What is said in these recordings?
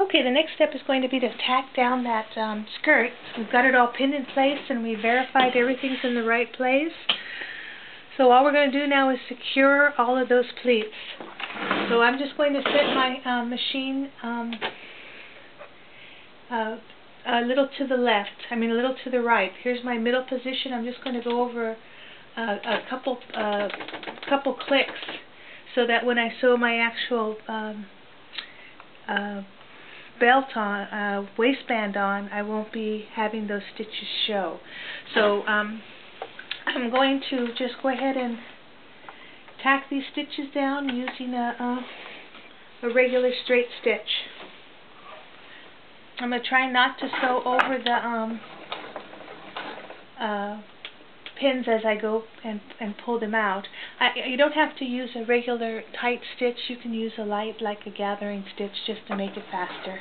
Okay, the next step is going to be to tack down that skirt. We've got it all pinned in place and we verified everything's in the right place. So all we're going to do now is secure all of those pleats. So I'm just going to set my machine a little to the left, a little to the right. Here's my middle position. I'm just going to go over a couple clicks so that when I sew my actual belt on, waistband on, I won't be having those stitches show. So I'm going to just go ahead and tack these stitches down using a regular straight stitch. I'm going to try not to sew over the pins as I go and pull them out. You don't have to use a regular tight stitch. You can use a light, like a gathering stitch, just to make it faster.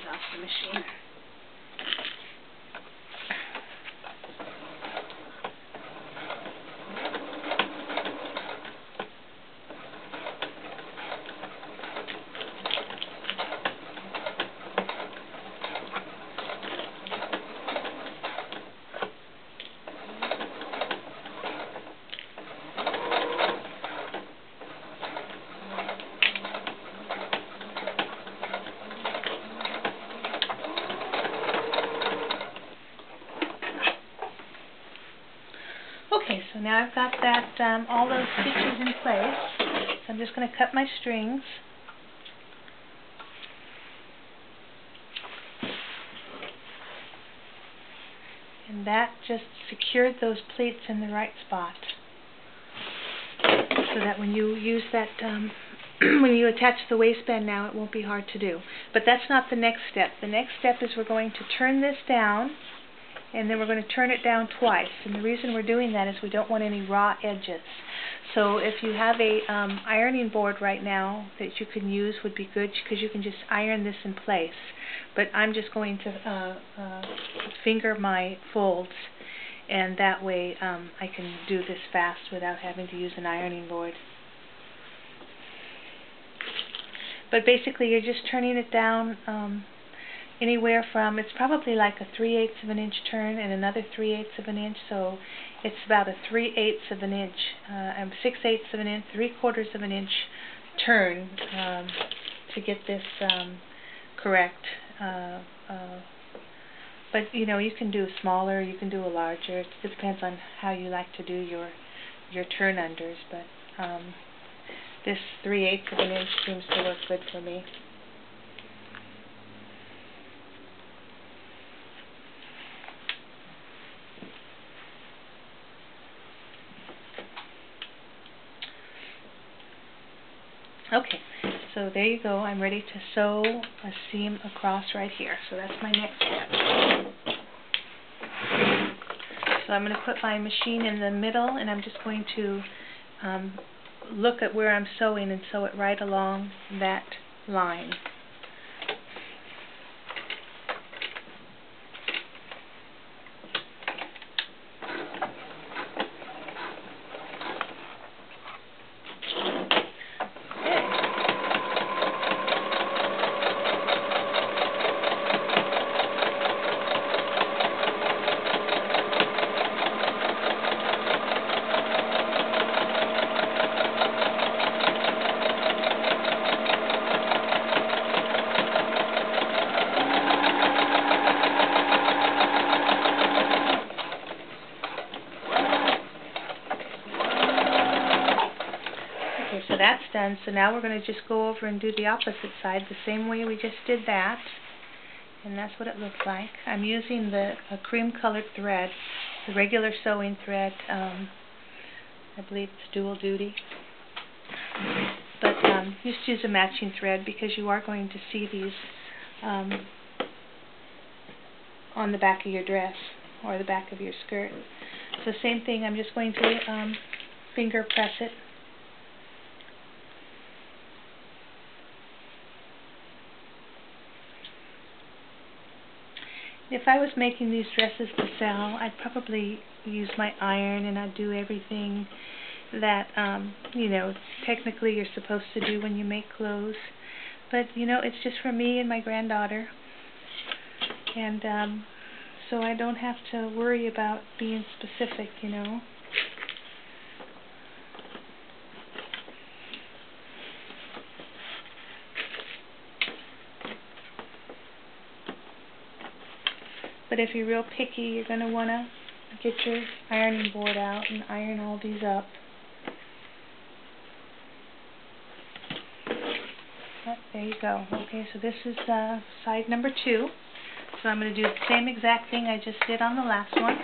Off the machine. Okay, so now I've got that all those stitches in place. So I'm just going to cut my strings. And that just secured those pleats in the right spot. So that when you use that, when you attach the waistband now, it won't be hard to do. But that's not the next step. The next step is we're going to turn this down, and then we're going to turn it down twice. And the reason we're doing that is we don't want any raw edges. So if you have a ironing board right now that you can use, would be good, because you can just iron this in place. But I'm just going to finger my folds, and that way I can do this fast without having to use an ironing board. But basically you're just turning it down anywhere from, it's probably like a 3/8 of an inch turn and another 3/8 of an inch, so it's about a 3/8 of an inch, 6/8 of an inch, 3/4 of an inch turn to get this correct. But you know, you can do smaller, you can do a larger. It depends on how you like to do your turn unders, but this 3/8 of an inch seems to work good for me. Okay, so there you go. I'm ready to sew a seam across right here. So that's my next step. So I'm going to put my machine in the middle, and I'm just going to look at where I'm sewing and sew it right along that line. that's done, so now we're going to just go over and do the opposite side the same way we just did that. And that's what it looks like. I'm using a cream colored thread, the regular sewing thread. I believe it's dual duty. But just use a matching thread because you are going to see these on the back of your dress or the back of your skirt. So same thing, I'm just going to finger press it. If I was making these dresses to sell, I'd probably use my iron and I'd do everything that, you know, technically you're supposed to do when you make clothes. But, you know, it's just for me and my granddaughter. And so I don't have to worry about being specific, you know. But if you're real picky, you're going to want to get your ironing board out and iron all these up. Oh, there you go. Okay, so this is side number 2. So I'm going to do the same exact thing I just did on the last one.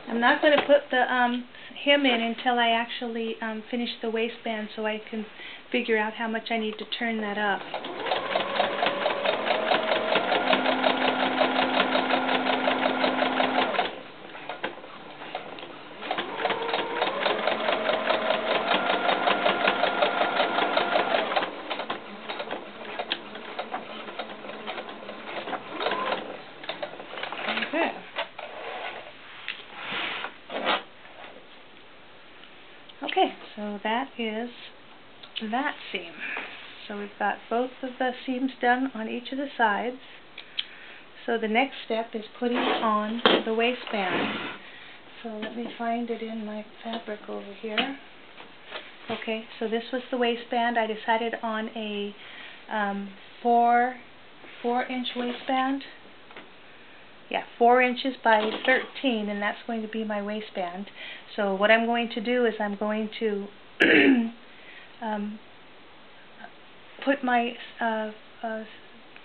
I'm not going to put the hem in until I actually finish the waistband, so I can figure out how much I need to turn that up. Okay, so that is that seam. So we've got both of the seams done on each of the sides. So the next step is putting on the waistband. So let me find it in my fabric over here. Okay, so this was the waistband. I decided on a 4-inch waistband. Yeah, 4 inches by 13, and that's going to be my waistband. So what I'm going to do is I'm going to put my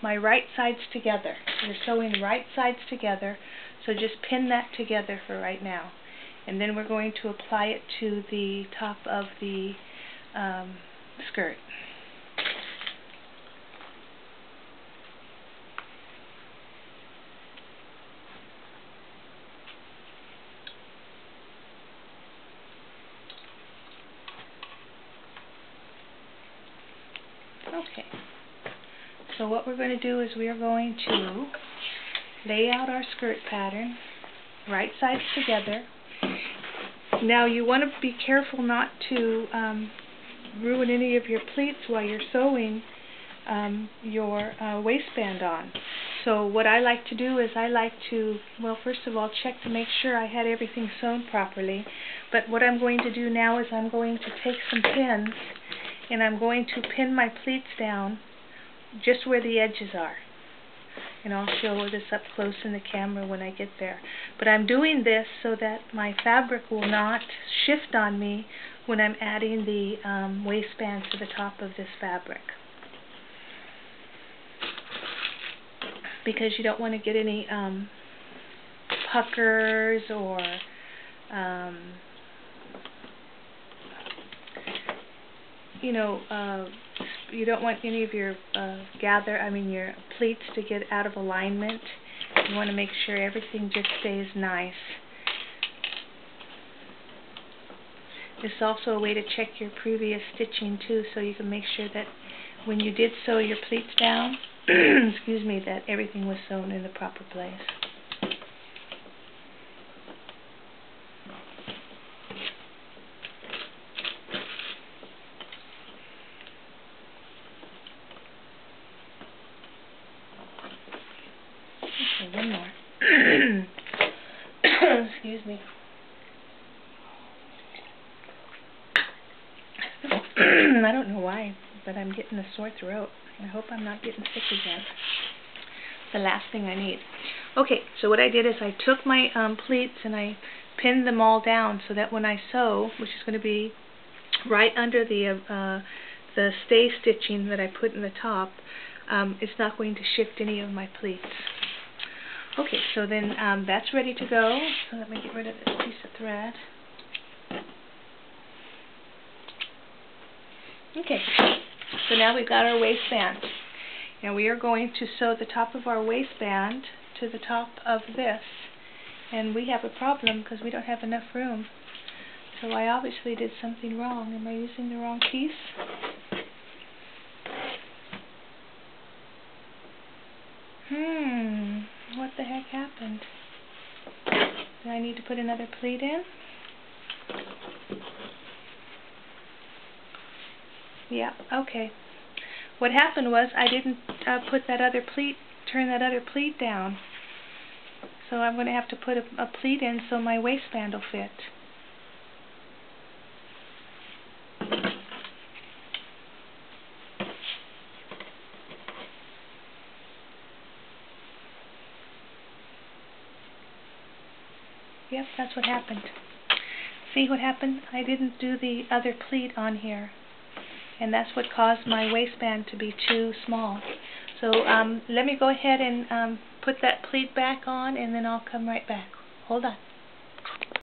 my right sides together. We're sewing right sides together, so just pin that together for right now. And then we're going to apply it to the top of the skirt. Okay, so what we're going to do is we are going to lay out our skirt pattern, right sides together. Now you want to be careful not to ruin any of your pleats while you're sewing your waistband on. So what I like to do is I like to, well, first of all, check to make sure I had everything sewn properly. But what I'm going to do now is I'm going to take some pins and I'm going to pin my pleats down just where the edges are. And I'll show this up close in the camera when I get there. But I'm doing this so that my fabric will not shift on me when I'm adding the waistband to the top of this fabric. Because you don't want to get any puckers or you know, you don't want any of your your pleats to get out of alignment. You want to make sure everything just stays nice. This is also a way to check your previous stitching too, so you can make sure that when you did sew your pleats down, excuse me, that everything was sewn in the proper place. Okay, one more. Excuse me. I don't know why, but I'm getting a sore throat. I hope I'm not getting sick again. The last thing I need. Okay, so what I did is I took my pleats and I pinned them all down so that when I sew, which is going to be right under the stay stitching that I put in the top, it's not going to shift any of my pleats. Okay, so then that's ready to go. So let me get rid of this piece of thread. Okay, so now we've got our waistband. Now we are going to sew the top of our waistband to the top of this. And we have a problem because we don't have enough room. So I obviously did something wrong. Am I using the wrong piece? What the heck happened? Do I need to put another pleat in? Yeah, okay. What happened was I didn't put that other pleat, turn that other pleat down. So I'm going to have to put a pleat in so my waistband will fit. Yep, that's what happened. See what happened? I didn't do the other pleat on here. And that's what caused my waistband to be too small. So let me go ahead and put that pleat back on, and then I'll come right back. Hold on.